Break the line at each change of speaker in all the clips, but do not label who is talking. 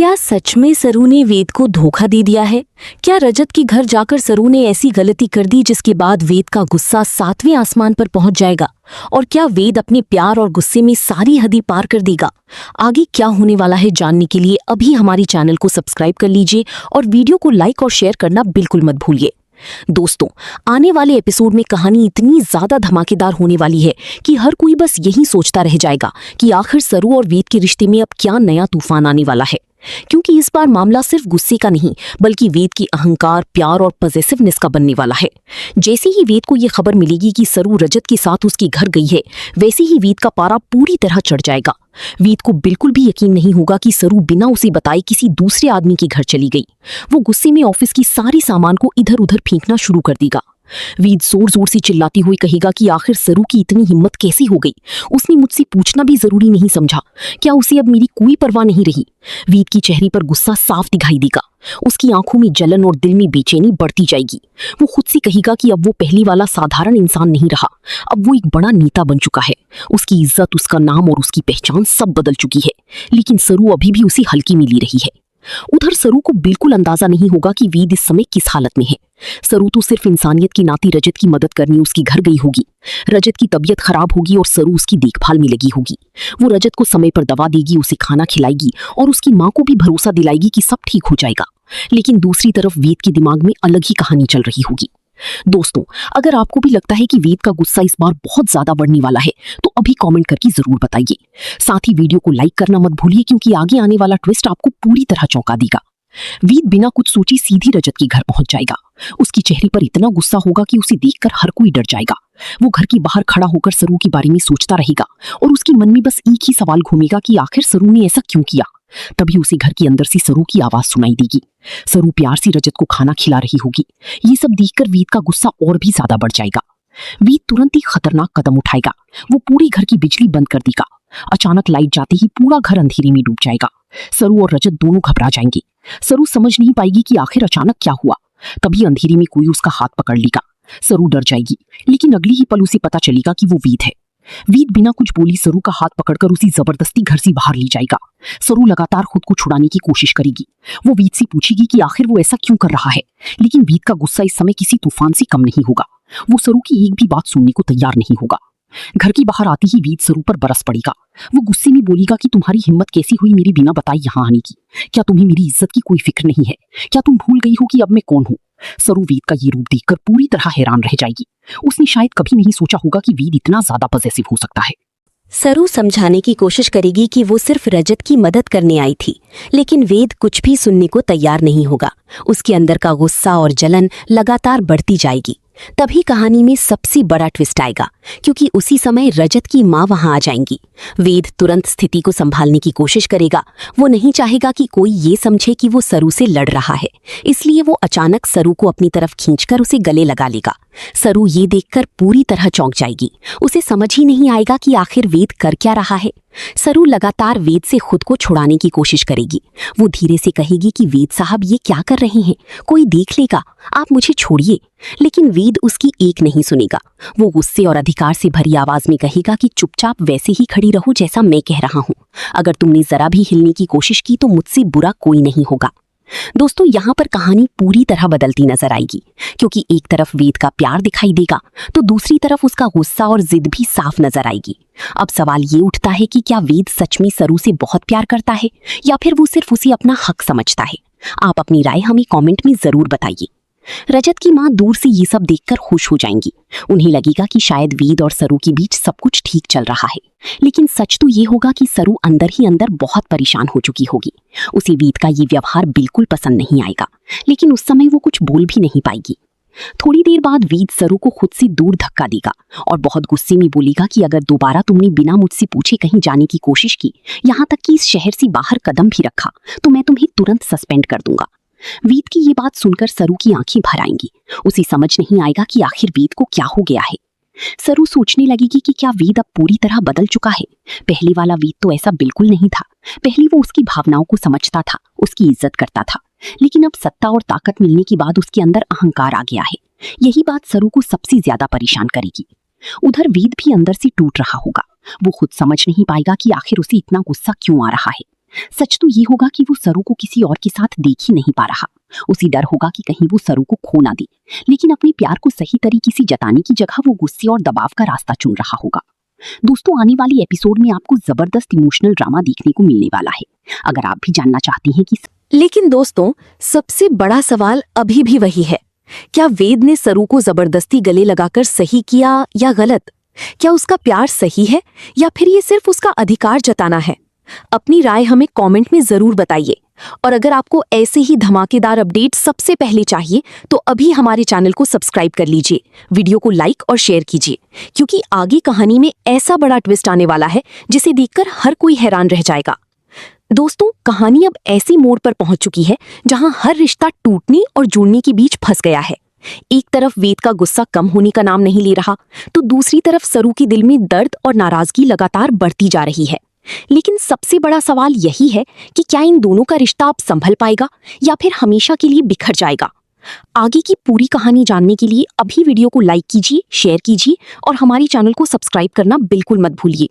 क्या सच में सरू ने वेद को धोखा दे दिया है? क्या रजत के घर जाकर सरू ने ऐसी गलती कर दी जिसके बाद वेद का गुस्सा 7वें आसमान पर पहुंच जाएगा? और क्या वेद अपने प्यार और गुस्से में सारी हदें पार कर देगा? आगे क्या होने वाला है जानने के लिए अभी हमारे चैनल को सब्सक्राइब कर लीजिए और वीडियो को लाइक और शेयर करना बिल्कुल मत भूलिए। दोस्तों, आने वाले एपिसोड में कहानी इतनी ज्यादा धमाकेदार होने वाली है कि हर कोई बस यही सोचता रह जाएगा कि आखिर सरू और वेद के रिश्ते में अब क्या नया तूफान आने वाला है। क्योंकि इस बार मामला सिर्फ गुस्से का नहीं बल्कि वेद की अहंकार, प्यार और पॉजिटिवनेस का बनने वाला है। जैसे ही वेद को ये खबर मिलेगी कि सरू रजत के साथ उसके घर गई है, वैसे ही वेद का पारा पूरी तरह चढ़ जाएगा। वेद को बिल्कुल भी यकीन नहीं होगा कि सरू बिना उसे बताए किसी दूसरे आदमी के घर चली गई। वो गुस्से में ऑफिस की सारी सामान को इधर उधर फेंकना शुरू कर देगा। वेद जोर जोर से चिल्लाती हुई कहेगा कि आखिर सरू की इतनी हिम्मत कैसी हो गई? उसने मुझसे पूछना भी जरूरी नहीं समझा। क्या उसे अब मेरी कोई परवाह नहीं रही? वेद की चेहरे पर गुस्सा साफ दिखाई देगा। उसकी आंखों में जलन और दिल में बेचैनी बढ़ती जाएगी। वो खुद से कहेगा कि अब वो पहली वाला साधारण इंसान नहीं रहा, अब वो एक बड़ा नेता बन चुका है। उसकी इज्जत, उसका नाम और उसकी पहचान सब बदल चुकी है। लेकिन सरू अभी भी उसे हल्की में ले रही है। उधर सरू को बिल्कुल अंदाजा नहीं होगा कि वेद इस समय किस हालत में है। सरू तो सिर्फ इंसानियत की नाती रजत की मदद करने उसकी घर गई होगी। रजत की तबीयत खराब होगी और सरू उसकी देखभाल में लगी होगी। वो रजत को समय पर दवा देगी, उसे खाना खिलाएगी और उसकी माँ को भी भरोसा दिलाएगी कि सब ठीक हो जाएगा। लेकिन दूसरी तरफ वेद के दिमाग में अलग ही कहानी चल रही होगी। दोस्तों, अगर आपको भी लगता है कि वेद का गुस्सा इस बार बहुत ज्यादा बढ़ने वाला है तो अभी कमेंट करके जरूर बताइए। साथ ही वीडियो को लाइक करना मत भूलिए क्योंकि आगे आने वाला ट्विस्ट आपको पूरी तरह चौंका देगा। वेद बिना कुछ सोचे सीधी रजत के घर पहुंच जाएगा। उसकी चेहरे पर इतना गुस्सा होगा कि उसे देखकर हर कोई डर जाएगा। वो घर के बाहर खड़ा होकर सरू के बारे में सोचता रहेगा और उसके मन में बस एक ही सवाल घूमेगा कि आखिर सरू ने ऐसा क्यों किया। तभी उसे घर के अंदर से सरू की आवाज सुनाई देगी। सरू प्यार से रजत को खाना खिला रही होगी। ये सब देखकर वेद का गुस्सा और भी ज्यादा बढ़ जाएगा। वेद तुरंत ही खतरनाक कदम उठाएगा। वो पूरे घर की बिजली बंद कर देगा। अचानक लाइट जाते ही पूरा घर अंधेरे में डूब जाएगा। सरू और रजत दोनों घबरा जाएंगे। सरू समझ नहीं पाएगी कि आखिर अचानक क्या हुआ। तभी अंधेरे में कोई उसका हाथ पकड़ लेगा। सरू डर जाएगी, लेकिन अगली ही पल उसे पता चलेगा कि वो वेद है। वेद बिना कुछ बोली सरू का हाथ पकड़कर उसे जबरदस्ती घर से बाहर ले जाएगा। सरू लगातार खुद को छुड़ाने की कोशिश करेगी। वो वेद से पूछेगी कि आखिर वो ऐसा क्यों कर रहा है, लेकिन वेद का गुस्सा इस समय किसी तूफान से कम नहीं होगा। वो सरू की एक भी बात सुनने को तैयार नहीं होगा। घर के बाहर आते ही वेद सरू पर बरस पड़ेगा। वो गुस्से में बोलेगा कि तुम्हारी हिम्मत कैसी हुई मेरे बिना बताए यहाँ आने की? क्या तुम्हें मेरी इज्जत की कोई फिक्र नहीं है? क्या तुम भूल गई हो कि अब मैं कौन हूँ? सरू वेद का ये रूप देखकर पूरी तरह हैरान रह जाएगी। उसने शायद कभी नहीं सोचा होगा कि वेद इतना ज्यादा पॉसेसिव हो सकता है।
सरू समझाने की कोशिश करेगी कि वो सिर्फ रजत की मदद करने आई थी, लेकिन वेद कुछ भी सुनने को तैयार नहीं होगा। उसके अंदर का गुस्सा और जलन लगातार बढ़ती जाएगी। तभी कहानी में सबसे बड़ा ट्विस्ट आएगा, क्योंकि उसी समय रजत की माँ वहां आ जाएंगी। वेद तुरंत स्थिति को संभालने की कोशिश करेगा। वो नहीं चाहेगा कि कोई ये समझे कि वो सरू से लड़ रहा है, इसलिए वो अचानक सरू को अपनी तरफ खींचकर उसे गले लगा लेगा। सरू ये देखकर पूरी तरह चौंक जाएगी। उसे समझ ही नहीं आएगा कि आखिर वेद कर क्या रहा है। सरू लगातार वेद से खुद को छुड़ाने की कोशिश करेगी। वो धीरे से कहेगी कि वेद साहब ये क्या कर रहे हैं, कोई देख लेगा, आप मुझे छोड़िए। लेकिन वेद उसकी एक नहीं सुनेगा। वो गुस्से और अधिकार से भरी आवाज में कहेगा कि चुपचाप वैसे ही खड़ी रहो जैसा मैं कह रहा हूँ। अगर तुमने जरा भी हिलने की कोशिश की तो मुझसे बुरा कोई नहीं होगा। दोस्तों, यहाँ पर कहानी पूरी तरह बदलती नजर आएगी, क्योंकि एक तरफ वेद का प्यार दिखाई देगा तो दूसरी तरफ उसका गुस्सा और जिद भी साफ नजर आएगी। अब सवाल ये उठता है कि क्या वेद सच में सरू से बहुत प्यार करता है या फिर वो सिर्फ उसे अपना हक समझता है? आप अपनी राय हमें कमेंट में जरूर बताइए। रजत की माँ दूर से ये सब देखकर खुश हो जाएंगी। उन्हें लगेगा कि शायद वेद और सरू के बीच सब कुछ ठीक चल रहा है। लेकिन सच तो ये होगा कि सरू अंदर ही अंदर बहुत परेशान हो चुकी होगी। उसे वेद का ये व्यवहार बिल्कुल पसंद नहीं आएगा, लेकिन उस समय वो कुछ बोल भी नहीं पाएगी। थोड़ी देर बाद वेद सरू को खुद से दूर धक्का देगा और बहुत गुस्से में बोलेगा कि अगर दोबारा तुमने बिना मुझसे पूछे कहीं जाने की कोशिश की, यहाँ तक कि इस शहर से बाहर कदम भी रखा, तो मैं तुम्हें तुरंत सस्पेंड कर दूंगा। वेद की ये बात सुनकर सरू की आंखें भर आएंगी। उसे समझ नहीं आएगा कि आखिर वेद को क्या हो गया है। सरू सोचने लगेगी कि क्या वेद अब पूरी तरह बदल चुका है। पहले वाला वेद तो ऐसा बिल्कुल नहीं था। पहले वो उसकी भावनाओं को समझता था, उसकी इज्जत करता था, लेकिन अब सत्ता और ताकत मिलने के बाद उसके अंदर अहंकार आ गया है। यही बात सरू को सबसे ज्यादा परेशान करेगी। उधर वेद भी अंदर से टूट रहा होगा। वो खुद समझ नहीं पाएगा कि आखिर उसे इतना गुस्सा क्यों आ रहा है। सच तो ये होगा कि वो सरू को किसी और के साथ देख ही नहीं पा रहा। उसी डर होगा कि कहीं वो सरू को खो ना दे, लेकिन अपने प्यार को सही तरीके से जताने की जगह वो गुस्से और दबाव का रास्ता चुन रहा होगा। दोस्तों, आने वाली एपिसोड में आपको जबरदस्त इमोशनल ड्रामा देखने को मिलने वाला है। अगर आप भी जानना चाहते हैं कि
लेकिन दोस्तों, सबसे बड़ा सवाल अभी भी वही है, क्या वेद ने सरू को जबरदस्ती गले लगाकर सही किया या गलत? क्या उसका प्यार सही है या फिर ये सिर्फ उसका अधिकार जताना है? अपनी राय हमें कमेंट में जरूर बताइए। और अगर आपको ऐसे ही धमाकेदार अपडेट सबसे पहले चाहिए तो अभी हमारे चैनल को सब्सक्राइब कर लीजिए, वीडियो को लाइक और शेयर कीजिए, क्योंकि आगे कहानी में ऐसा बड़ा ट्विस्ट आने वाला है जिसे देखकर हर कोई हैरान रह जाएगा। दोस्तों, कहानी अब ऐसी मोड़ पर पहुंच चुकी है जहां हर रिश्ता टूटने और जुड़ने के बीच फंस गया है। एक तरफ वेद का गुस्सा कम होने का नाम नहीं ले रहा, तो दूसरी तरफ सरू के दिल में दर्द और नाराजगी लगातार बढ़ती जा रही है। लेकिन सबसे बड़ा सवाल यही है कि क्या इन दोनों का रिश्ता अब संभल पाएगा या फिर हमेशा के लिए बिखर जाएगा? आगे की पूरी कहानी जानने के लिए अभी वीडियो को लाइक कीजिए, शेयर कीजिए और हमारे चैनल को सब्सक्राइब करना बिल्कुल मत भूलिए।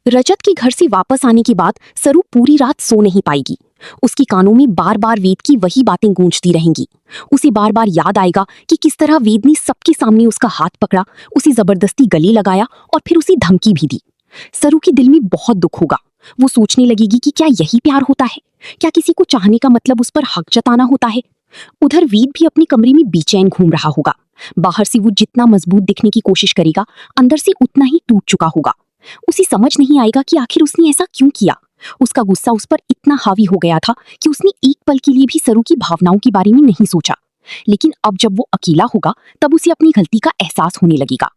रजत के घर से वापस आने के बाद सरू पूरी रात सो नहीं पाएगी। उसके कानों में बार बार वेद की वही बातें गूंजती रहेंगी। उसे बार बार याद आएगा कि किस तरह वेद ने सबके सामने उसका हाथ पकड़ा, उसे जबरदस्ती गले लगाया और फिर उसे धमकी भी दी। सरू के दिल में बहुत दुख होगा। वो सोचने लगेगी कि क्या यही प्यार होता है? क्या किसी को चाहने का मतलब उस पर हक जताना होता है? उधर वेद भी अपने कमरे में बेचैन घूम रहा होगा। बाहर से वो जितना मजबूत दिखने की कोशिश करेगा, अंदर से उतना ही टूट चुका होगा। उसे समझ नहीं आएगा कि आखिर उसने ऐसा क्यों किया। उसका गुस्सा उस पर इतना हावी हो गया था कि उसने एक पल के लिए भी सरू की भावनाओं के बारे में नहीं सोचा। लेकिन अब जब वो अकेला होगा, तब उसे अपनी गलती का एहसास होने लगेगा।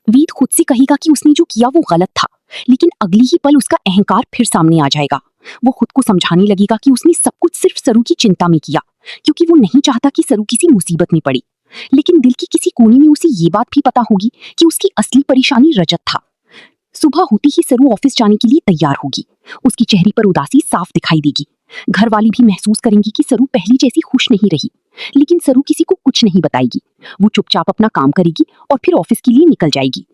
वेद खुद से कहेगा कि उसने जो किया वो गलत था, लेकिन अगली ही पल उसका अहंकार फिर सामने आ जाएगा। वो खुद को समझाने लगेगा कि उसने सब कुछ सिर्फ सरू की चिंता में किया, क्योंकि वो नहीं चाहता कि सरू किसी मुसीबत में पड़े। लेकिन दिल की किसी कोने में उसे ये बात भी पता होगी कि उसकी असली परेशानी रजत था। सुबह होते ही सरू ऑफिस जाने के लिए तैयार होगी। उसके चेहरे पर उदासी साफ दिखाई देगी। घर वाले भी महसूस करेंगे कि सरू पहली जैसी खुश नहीं रही। लेकिन सरू किसी को कुछ नहीं बताएगी। वो चुपचाप अपना काम करेगी और फिर ऑफिस के लिए निकल जाएगी।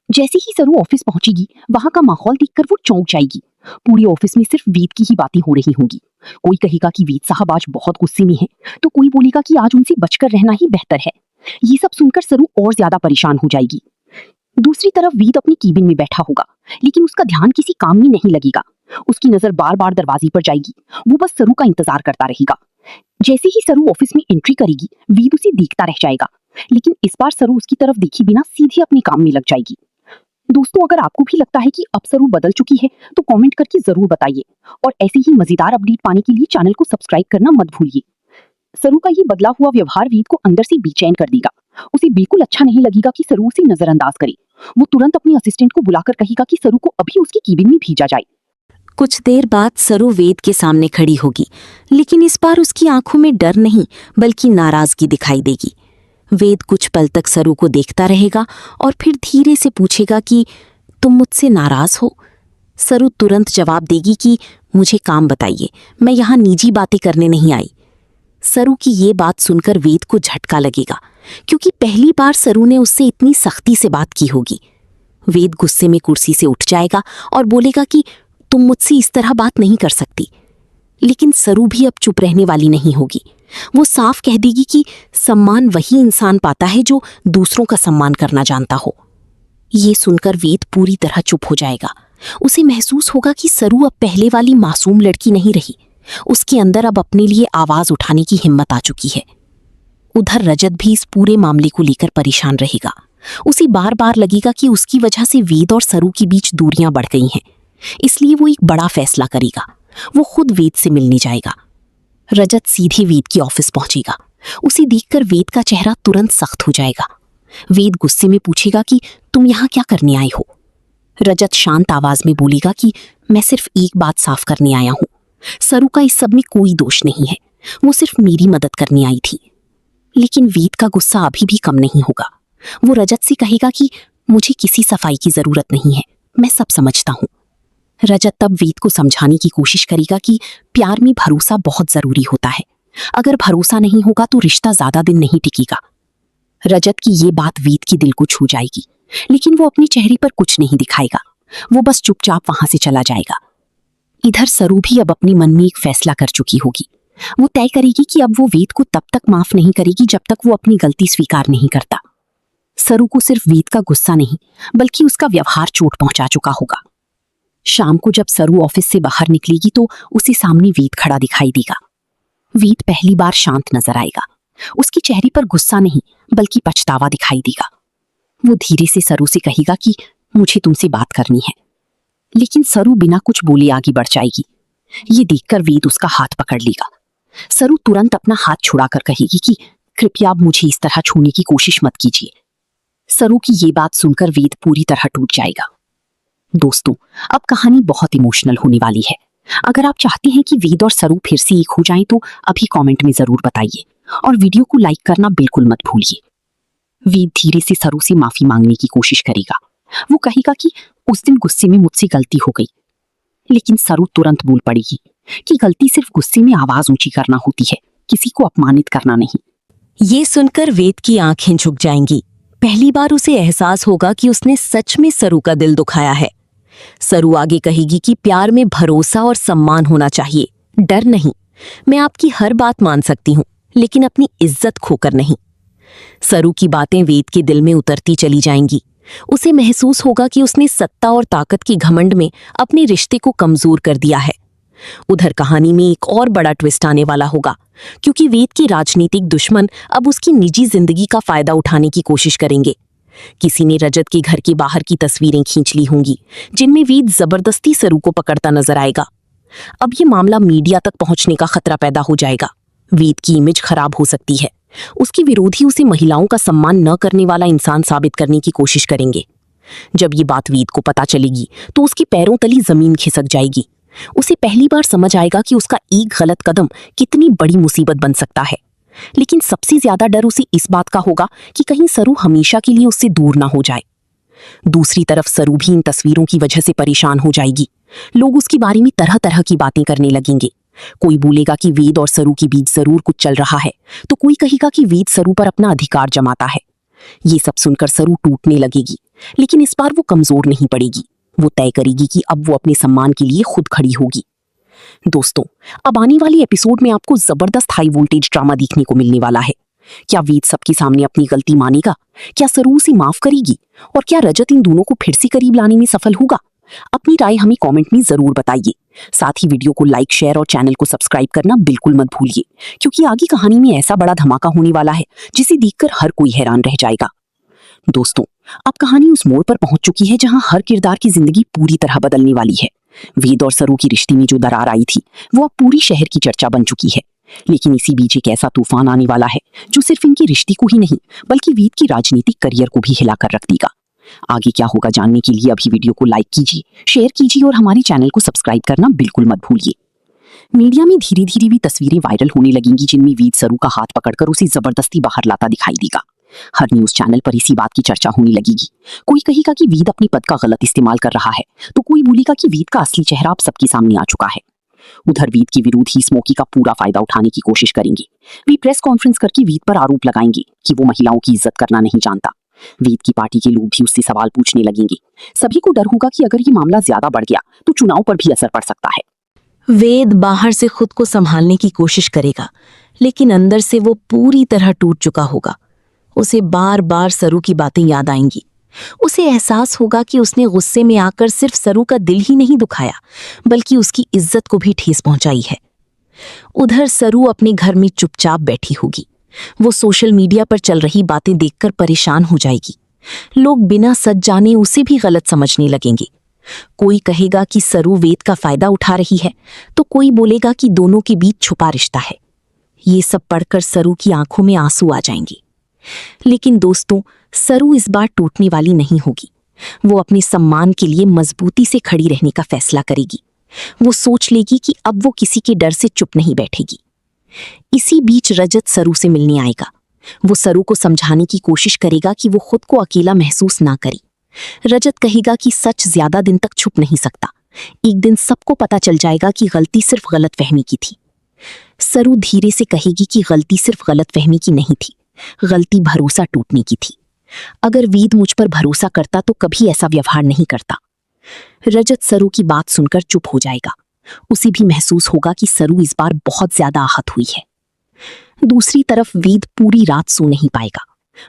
जैसे ही सरू ऑफिस पहुंचेगी, वहां का माहौल देखकर वो चौंक जाएगी। पूरे ऑफिस में सिर्फ वेद की ही बातें हो रही होंगी। कोई कहेगा कि वेद साहब आज बहुत गुस्से में हैं, तो कोई बोलेगा कि आज उनसे बचकर रहना ही बेहतर है। ये सब सुनकर सरू और ज्यादा परेशान हो जाएगी। दूसरी तरफ वेद अपनी केबिन में बैठा होगा, लेकिन उसका ध्यान किसी काम में नहीं लगेगा। उसकी नजर बार बार दरवाजे पर जाएगी। वो बस सरू का इंतजार करता रहेगा। जैसे ही सरू ऑफिस में एंट्री करेगी, वेद उसे देखता रह जाएगा। लेकिन इस बार सरू उसकी तरफ देखे बिना सीधे अपने काम में लग जाएगी। दोस्तों, अगर आपको भी लगता है कि अब सरू बदल चुकी है तो कमेंट करके जरूर बताइए और ऐसे ही मजेदार अपडेट पाने के लिए चैनल को सब्सक्राइब करना मत भूलिए। सरू का ये बदला हुआ व्यवहार वेद को अंदर से बेचैन कर देगा। उसे बिल्कुल अच्छा नहीं लगेगा कि सरू उसे नजरअंदाज करे। वो तुरंत अपने असिस्टेंट को बुलाकर कहेगा कि सरू को अभी उसकी केबिन में भेजा जाए। कुछ देर बाद सरू वेद के सामने खड़ी होगी, लेकिन इस बार उसकी आंखों में डर नहीं बल्कि नाराजगी दिखाई देगी। वेद कुछ पल तक सरू को देखता रहेगा और फिर धीरे से पूछेगा कि तुम मुझसे नाराज हो? सरू तुरंत जवाब देगी कि मुझे काम बताइए, मैं यहाँ निजी बातें करने नहीं आई। सरू की ये बात सुनकर वेद को झटका लगेगा, क्योंकि पहली बार सरू ने उससे इतनी सख्ती से बात की होगी। वेद गुस्से में कुर्सी से उठ जाएगा और बोलेगा कि तुम मुझसे इस तरह बात नहीं कर सकती। लेकिन सरू भी अब चुप रहने वाली नहीं होगी। वो साफ कह देगी कि सम्मान वही इंसान पाता है जो दूसरों का सम्मान करना जानता हो। ये सुनकर वेद पूरी तरह चुप हो जाएगा। उसे महसूस होगा कि सरू अब पहले वाली मासूम लड़की नहीं रही। उसके अंदर अब अपने लिए आवाज उठाने की हिम्मत आ चुकी है। उधर रजत भी इस पूरे मामले को लेकर परेशान रहेगा। उसे बार बार लगेगा कि उसकी वजह से वेद और सरू के बीच दूरियां बढ़ गई हैं। इसलिए वो एक बड़ा फैसला करेगा। वो खुद वेद से मिलने जाएगा। रजत सीधे वेद की ऑफिस पहुंचेगा। उसे देखकर वेद का चेहरा तुरंत सख्त हो जाएगा। वेद गुस्से में पूछेगा कि तुम यहाँ क्या करने आए हो? रजत शांत आवाज में बोलेगा कि मैं सिर्फ एक बात साफ करने आया हूँ। सरू का इस सब में कोई दोष नहीं है, वो सिर्फ मेरी मदद करने आई थी। लेकिन वेद का गुस्सा अभी भी कम नहीं होगा। वो रजत से कहेगा कि मुझे किसी सफाई की जरूरत नहीं है, मैं सब समझता हूँ। रजत तब वेद को समझाने की कोशिश करेगा कि प्यार में भरोसा बहुत जरूरी होता है। अगर भरोसा नहीं होगा तो रिश्ता ज्यादा दिन नहीं टिकेगा। रजत की ये बात वेद की दिल को छू जाएगी, लेकिन वो अपने चेहरे पर कुछ नहीं दिखाएगा। वो बस चुपचाप वहां से चला जाएगा।
इधर सरू भी अब अपने मन में एक फैसला कर चुकी होगी। वो तय करेगी कि अब वो वेद को तब तक माफ नहीं करेगी जब तक वो अपनी गलती स्वीकार नहीं करता। सरू को सिर्फ वेद का गुस्सा नहीं बल्कि उसका व्यवहार चोट पहुंचा चुका होगा। शाम को जब सरू ऑफिस से बाहर निकलेगी तो उसे सामने वेद खड़ा दिखाई देगा। वेद पहली बार शांत नजर आएगा। उसके चेहरे पर गुस्सा नहीं बल्कि पछतावा दिखाई देगा। वो धीरे से सरू से कहेगा कि मुझे तुमसे बात करनी है, लेकिन सरू बिना कुछ बोले आगे बढ़ जाएगी। ये देखकर वेद उसका हाथ पकड़ लेगा। सरू तुरंत अपना हाथ छुड़ाकर कहेगी कि कृपया अब मुझे इस तरह छूने की कोशिश मत कीजिए। सरू की ये बात सुनकर वेद पूरी तरह टूट जाएगा। दोस्तों, अब कहानी बहुत इमोशनल होने वाली है। अगर आप चाहते हैं कि वेद और सरू फिर से एक हो जाएं तो अभी कमेंट में जरूर बताइए और वीडियो को लाइक करना बिल्कुल मत भूलिए। वेद धीरे से सरू से माफी मांगने की कोशिश करेगा। वो कहेगा कि उस दिन गुस्से में मुझसे गलती हो गई, लेकिन सरू तुरंत बोल पड़ेगी कि गलती सिर्फ गुस्से में आवाज ऊंची करना होती है, किसी को अपमानित करना नहीं।
ये सुनकर वेद की आंखें झुक जाएंगी। पहली बार उसे एहसास होगा कि उसने सच में सरू का दिल दुखाया है। सरू आगे कहेगी कि प्यार में भरोसा और सम्मान होना चाहिए, डर नहीं। मैं आपकी हर बात मान सकती हूँ, लेकिन अपनी इज्जत खोकर नहीं। सरू की बातें वेद के दिल में उतरती चली जाएंगी। उसे महसूस होगा कि उसने सत्ता और ताकत की घमंड में अपने रिश्ते को कमजोर कर दिया है। उधर कहानी में एक और बड़ा ट्विस्ट आने वाला होगा, क्योंकि वेद के राजनीतिक दुश्मन अब उसकी निजी जिंदगी का फायदा उठाने की कोशिश करेंगे। किसी ने रजत के घर के बाहर की तस्वीरें खींच ली होंगी, जिनमें वेद जबरदस्ती सरू को पकड़ता नजर आएगा। अब ये मामला मीडिया तक पहुंचने का खतरा पैदा हो जाएगा। वेद की इमेज खराब हो सकती है। उसके विरोधी उसे महिलाओं का सम्मान न करने वाला इंसान साबित करने की कोशिश करेंगे। जब ये बात वेद को पता चलेगी तो उसके पैरों तली जमीन खिसक जाएगी। उसे पहली बार समझ आएगा कि उसका एक गलत कदम कितनी बड़ी मुसीबत बन सकता है। लेकिन सबसे ज्यादा डर उसे इस बात का होगा कि कहीं सरू हमेशा के लिए उससे दूर ना हो जाए। दूसरी तरफ सरू भी इन तस्वीरों की वजह से परेशान हो जाएगी। लोग उसके बारे में तरह तरह की बातें करने लगेंगे। कोई बोलेगा कि वेद और सरू के बीच जरूर कुछ चल रहा है, तो कोई कहेगा कि वेद सरू पर अपना अधिकार जमाता है। ये सब सुनकर सरू टूटने लगेगी, लेकिन इस बार वो कमजोर नहीं पड़ेगी। वो तय करेगी कि अब वो अपने सम्मान के लिए खुद खड़ी होगी। दोस्तों, अब आने वाली एपिसोड में आपको जबरदस्त हाई वोल्टेज ड्रामा देखने को मिलने वाला है। क्या वेद सबके सामने अपनी गलती मानेगा? क्या सरू उसे माफ करेगी? और क्या रजत इन दोनों को फिर से करीब लाने में सफल होगा? अपनी राय हमें कमेंट में जरूर बताइए। साथ ही वीडियो को लाइक, शेयर और चैनल को सब्सक्राइब करना बिल्कुल मत भूलिए, क्योंकि आगे कहानी में ऐसा बड़ा धमाका होने वाला है जिसे देखकर हर कोई हैरान रह जाएगा। दोस्तों, अब कहानी उस मोड़ पर पहुंच चुकी है जहां हर किरदार की जिंदगी पूरी तरह बदलने वाली है। वेद और सरू की रिश्ते में जो दरार आई थी वो अब पूरी शहर की चर्चा बन चुकी है। लेकिन इसी बीच एक ऐसा तूफान आने वाला है जो सिर्फ इनके रिश्ते को ही नहीं बल्कि वेद की राजनीतिक करियर को भी हिलाकर रख देगा। आगे क्या होगा जानने के लिए अभी वीडियो को लाइक कीजिए, शेयर कीजिए और हमारे चैनल को सब्सक्राइब करना बिल्कुल मत भूलिए। मीडिया में धीरे धीरे भी तस्वीरें वायरल होने लगेंगी जिनमें वेद सरू का हाथ पकड़कर उसे जबरदस्ती बाहर लाता दिखाई देगा। हर न्यूज चैनल पर इसी बात की चर्चा होने लगेगी। कोई कहेगा कि वेद अपने पद का गलत इस्तेमाल कर रहा है, तो कोई बोलेगा कि वेद का असली चेहरा अब सबके सामने आ चुका है। उधर वेद के विरोधी इस मौके का पूरा फायदा उठाने की कोशिश करेंगे। वे प्रेस कॉन्फ्रेंस करके वेद पर आरोप लगाएंगे कि वो महिलाओं की इज्जत करना नहीं जानता। वेद की पार्टी के लोग भी उससे सवाल पूछने लगेंगे। सभी को डर होगा कि अगर ये मामला ज्यादा बढ़ गया तो चुनाव पर भी असर पड़ सकता है। वेद बाहर से खुद को संभालने की कोशिश करेगा, लेकिन अंदर से वो पूरी तरह टूट चुका होगा। उसे बार बार सरू की बातें याद आएंगी। उसे एहसास होगा कि उसने गुस्से में आकर सिर्फ सरू का दिल ही नहीं दुखाया, बल्कि उसकी इज्जत को भी ठेस पहुंचाई है। उधर सरू अपने घर में चुपचाप बैठी होगी। वो सोशल मीडिया पर चल रही बातें देखकर परेशान हो जाएगी। लोग बिना सच जाने उसे भी गलत समझने लगेंगे। कोई कहेगा कि सरू वेद का फायदा उठा रही है, तो कोई बोलेगा कि दोनों के बीच छुपा रिश्ता है। ये सब पढ़कर सरू की आंखों में आंसू आ जाएंगे। लेकिन दोस्तों, सरू इस बार टूटने वाली नहीं होगी। वो अपने सम्मान के लिए मजबूती से खड़ी रहने का फैसला करेगी। वो सोच लेगी कि अब वो किसी के डर से चुप नहीं बैठेगी। इसी बीच रजत सरू से मिलने आएगा। वो सरू को समझाने की कोशिश करेगा कि वो खुद को अकेला महसूस ना करे। रजत कहेगा कि सच ज्यादा दिन तक छुप नहीं सकता। एक दिन सबको पता चल जाएगा कि गलती सिर्फ गलतफहमी की थी। सरू धीरे से कहेगी कि गलती सिर्फ गलतफहमी की नहीं थी, गलती भरोसा टूटने की थी। अगर वेद मुझ पर भरोसा करता तो कभी ऐसा व्यवहार नहीं करता। रजत सरू की बात सुनकर चुप हो जाएगा।
उसे भी महसूस होगा कि सरू इस बार बहुत ज्यादा आहत हुई है। दूसरी तरफ वेद पूरी रात सो नहीं पाएगा।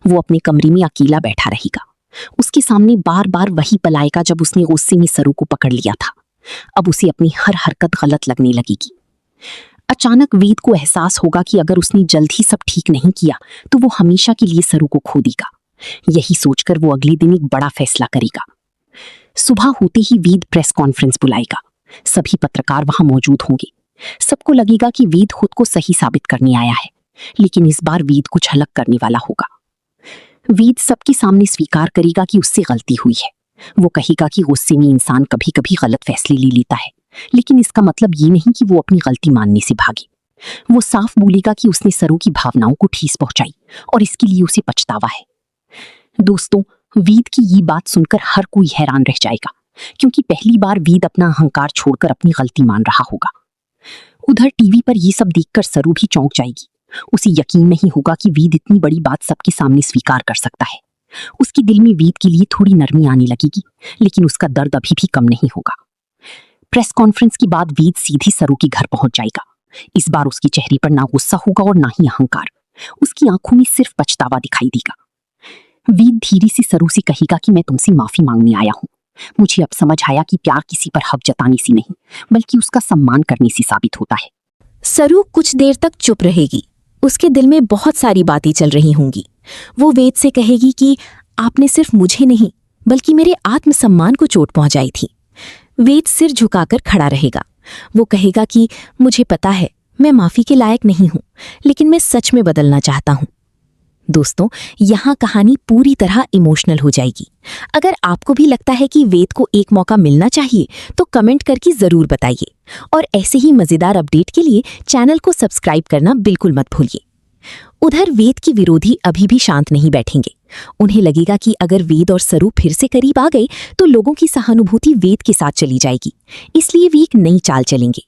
वो अपने कमरे में अकेला बैठा रहेगा। उसके सामने बार बार वही पल आएगा जब उसने गुस्से में सरू को पकड़ लिया था। अब उसे अपनी हर हरकत गलत लगने लगेगी। अचानक वेद को एहसास होगा कि अगर उसने जल्द ही सब ठीक नहीं किया तो वो हमेशा के लिए सरू को खो देगा। यही सोचकर वो अगले दिन एक बड़ा फैसला करेगा। सुबह होते ही वेद प्रेस कॉन्फ्रेंस बुलाएगा। सभी पत्रकार वहां मौजूद होंगे। सबको लगेगा कि वेद खुद को सही साबित करने आया है, लेकिन इस बार वेद कुछ अलग करने वाला होगा। वेद सबके सामने स्वीकार करेगा कि उससे गलती हुई है। वो कहेगा कि गुस्से में इंसान कभी कभी गलत फैसले ले लेता है, लेकिन इसका मतलब ये नहीं कि वो अपनी गलती मानने से भागे। वो साफ बोलेगा कि उसने सरू की भावनाओं को ठेस पहुंचाई और इसके लिए उसे पछतावा है। दोस्तों, वेद की ये बात सुनकर हर कोई हैरान रह जाएगा, क्योंकि पहली बार वेद अपना अहंकार छोड़कर अपनी गलती मान रहा होगा। उधर टीवी पर ये सब देखकर सरू भी चौंक जाएगी। उसे यकीन नहीं होगा कि वेद इतनी बड़ी बात सबके सामने स्वीकार कर सकता है। उसके दिल में वेद के लिए थोड़ी नरमी आने लगेगी, लेकिन उसका दर्द अभी भी कम नहीं होगा। प्रेस कॉन्फ्रेंस के बाद वेद सीधी सरू के घर पहुंच जाएगा। इस बार उसके चेहरे पर ना गुस्सा होगा और ना ही अहंकार। उसकी आंखों में सिर्फ पछतावा दिखाई देगा। वेद धीरे से सरू से कहेगा कि मैं तुमसे माफी मांगने आया हूं। मुझे अब समझ आया कि प्यार किसी पर हक जताने से नहीं, बल्कि उसका सम्मान करने से साबित होता है।
सरू कुछ देर तक चुप रहेगी। उसके दिल में बहुत सारी बातें चल रही होंगी। वो वेद से कहेगी कि आपने सिर्फ मुझे नहीं बल्कि मेरे आत्मसम्मान को चोट पहुंचाई थी। वेद सिर झुकाकर खड़ा रहेगा। वो कहेगा कि मुझे पता है मैं माफी के लायक नहीं हूं, लेकिन मैं सच में बदलना चाहता हूं। दोस्तों, यहाँ कहानी पूरी तरह इमोशनल हो जाएगी। अगर आपको भी लगता है कि वेद को एक मौका मिलना चाहिए तो कमेंट करके जरूर बताइए, और ऐसे ही मजेदार अपडेट के लिए चैनल को सब्सक्राइब करना बिल्कुल मत भूलिए। उधर वेद के विरोधी अभी भी शांत नहीं बैठेंगे। उन्हें लगेगा कि अगर वेद और सरू फिर से करीब आ गए तो लोगों की सहानुभूति वेद के साथ चली जाएगी, इसलिए वे एक नई चाल चलेंगे।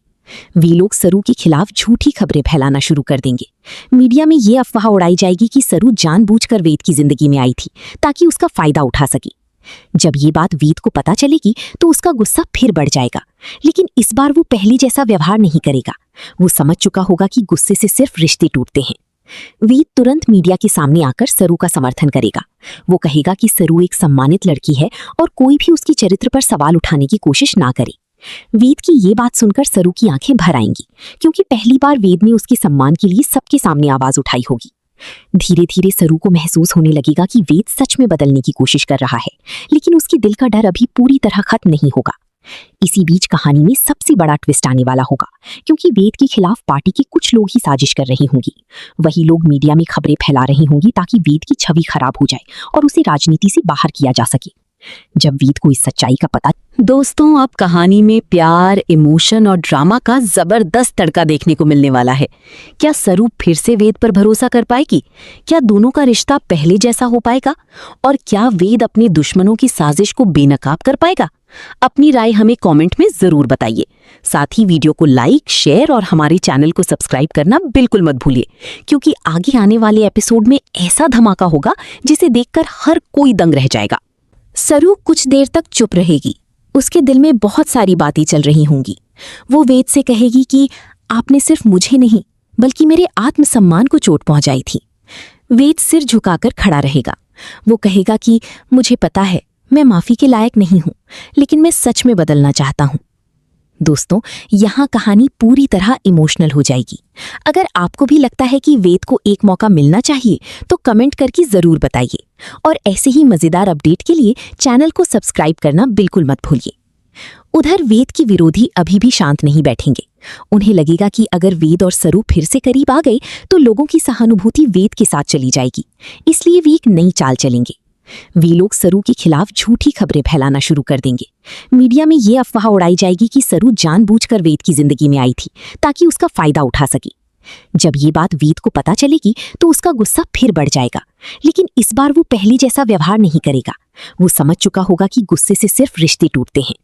वे लोग सरू के खिलाफ झूठी खबरें फैलाना शुरू कर देंगे। मीडिया में ये अफवाह उड़ाई जाएगी कि सरू जानबूझकर वेद की जिंदगी में आई थी ताकि उसका फायदा उठा सके। जब ये बात वेद को पता चलेगी तो उसका गुस्सा फिर बढ़ जाएगा, लेकिन इस बार वो पहले जैसा व्यवहार नहीं करेगा। वो समझ चुका होगा कि गुस्से से सिर्फ रिश्ते टूटते हैं। वेद तुरंत मीडिया के सामने आकर सरू का समर्थन करेगा। वो कहेगा कि सरू एक सम्मानित लड़की है और कोई भी उसकी चरित्र पर सवाल उठाने की कोशिश ना करे। वेद की ये बात सुनकर सरू की आंखें भर आएंगी, क्योंकि पहली बार वेद ने उसके सम्मान के लिए सबके सामने आवाज उठाई होगी। धीरे धीरे सरू को महसूस होने लगेगा कि वेद सच में बदलने की कोशिश कर रहा है, लेकिन उसके दिल का डर अभी पूरी तरह खत्म नहीं होगा। इसी बीच कहानी में सबसे बड़ा ट्विस्ट आने वाला होगा, क्योंकि वेद के खिलाफ पार्टी के कुछ लोग ही साजिश कर रही होंगी। वही लोग मीडिया में खबरें फैला रही होंगी ताकि वेद की छवि खराब हो जाए और उसे राजनीति से बाहर किया जा सके। जब वेद को इस सच्चाई का पता। दोस्तों, अब कहानी में प्यार, इमोशन और ड्रामा का जबरदस्त तड़का देखने को मिलने वाला है। क्या सरू फिर से वेद पर भरोसा कर पाएगी? क्या दोनों का रिश्ता पहले जैसा हो पाएगा? और क्या वेद अपने दुश्मनों की साजिश को बेनकाब कर पाएगा? अपनी राय हमें कमेंट में जरूर बताइए। साथ ही वीडियो को लाइक, शेयर और हमारे चैनल को सब्सक्राइब करना बिल्कुल मत भूलिए, क्योंकि आगे आने वाले एपिसोड में ऐसा धमाका होगा जिसे देखकर हर कोई दंग रह जाएगा। सरू कुछ देर तक चुप रहेगी। उसके दिल में बहुत सारी बातें चल रही होंगी। वो वेद से कहेगी कि आपने सिर्फ मुझे नहीं बल्कि मेरे आत्मसम्मान को चोट पहुंचाई थी। वेद सिर झुकाकर खड़ा रहेगा। वो कहेगा कि मुझे पता है मैं माफी के लायक नहीं हूं, लेकिन मैं सच में बदलना चाहता हूं। दोस्तों, यहाँ कहानी पूरी तरह इमोशनल हो जाएगी। अगर आपको भी लगता है कि वेद को एक मौका मिलना चाहिए तो कमेंट करके जरूर बताइए, और ऐसे ही मजेदार अपडेट के लिए चैनल को सब्सक्राइब करना बिल्कुल मत भूलिए। उधर वेद के विरोधी अभी भी शांत नहीं बैठेंगे। उन्हें लगेगा कि अगर वेद और सरू फिर से करीब आ गए तो लोगों की सहानुभूति वेद के साथ चली जाएगी, इसलिए वे एक नई चाल चलेंगे। वे लोग सरू के खिलाफ झूठी खबरें फैलाना शुरू कर देंगे। मीडिया में ये अफवाह उड़ाई जाएगी कि सरू जानबूझकर वेद की जिंदगी में आई थी ताकि उसका फायदा उठा सके। जब ये बात वेद को पता चलेगी तो उसका गुस्सा फिर बढ़ जाएगा, लेकिन इस बार वो पहले जैसा व्यवहार नहीं करेगा। वो समझ चुका होगा कि गुस्से से सिर्फ रिश्ते टूटते हैं।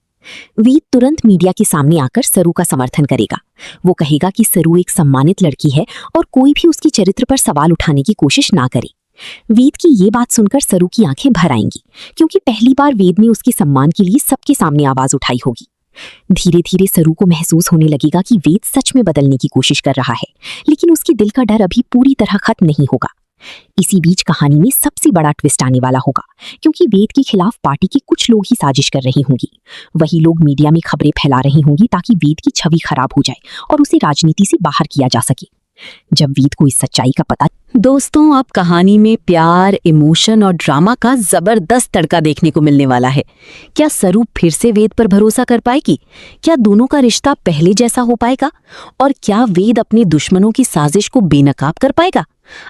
वेद तुरंत मीडिया के सामने आकर सरू का समर्थन करेगा। वो कहेगा कि सरू एक सम्मानित लड़की है और कोई भी उसकी चरित्र पर सवाल उठाने की कोशिश ना करे। वेद की ये बात सुनकर सरू की आंखें भर आएंगी, क्योंकि पहली बार वेद ने उसके सम्मान के लिए सबके सामने आवाज उठाई होगी।
धीरे धीरे सरू को महसूस होने लगेगा कि वेद सच में बदलने की कोशिश कर रहा है, लेकिन उसकी दिल का डर अभी पूरी तरह खत्म नहीं होगा। इसी बीच कहानी में सबसे बड़ा ट्विस्ट आने वाला होगा, क्योंकि वेद के खिलाफ पार्टी के कुछ लोग ही साजिश कर रही होंगी। वही लोग मीडिया में खबरें फैला रही होंगी ताकि वेद की छवि खराब हो जाए और उसे राजनीति से बाहर किया जा सके। जब वेद को इस सच्चाई का पता,
दोस्तों, अब कहानी में प्यार, इमोशन और ड्रामा का जबरदस्त तड़का देखने को मिलने वाला है। क्या सरू फिर से वेद पर भरोसा कर पाएगी? क्या दोनों का रिश्ता पहले जैसा हो पाएगा? और क्या वेद अपने दुश्मनों की साजिश को बेनकाब कर पाएगा?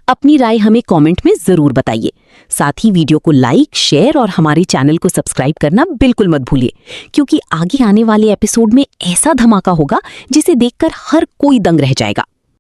अपनी राय हमें कमेंट में जरूर बताइए। साथ ही वीडियो को लाइक, शेयर और हमारे चैनल को सब्सक्राइब करना बिल्कुल मत भूलिए, क्योंकि आगे आने वाले एपिसोड में ऐसा धमाका होगा जिसे देखकर हर कोई दंग रह जाएगा।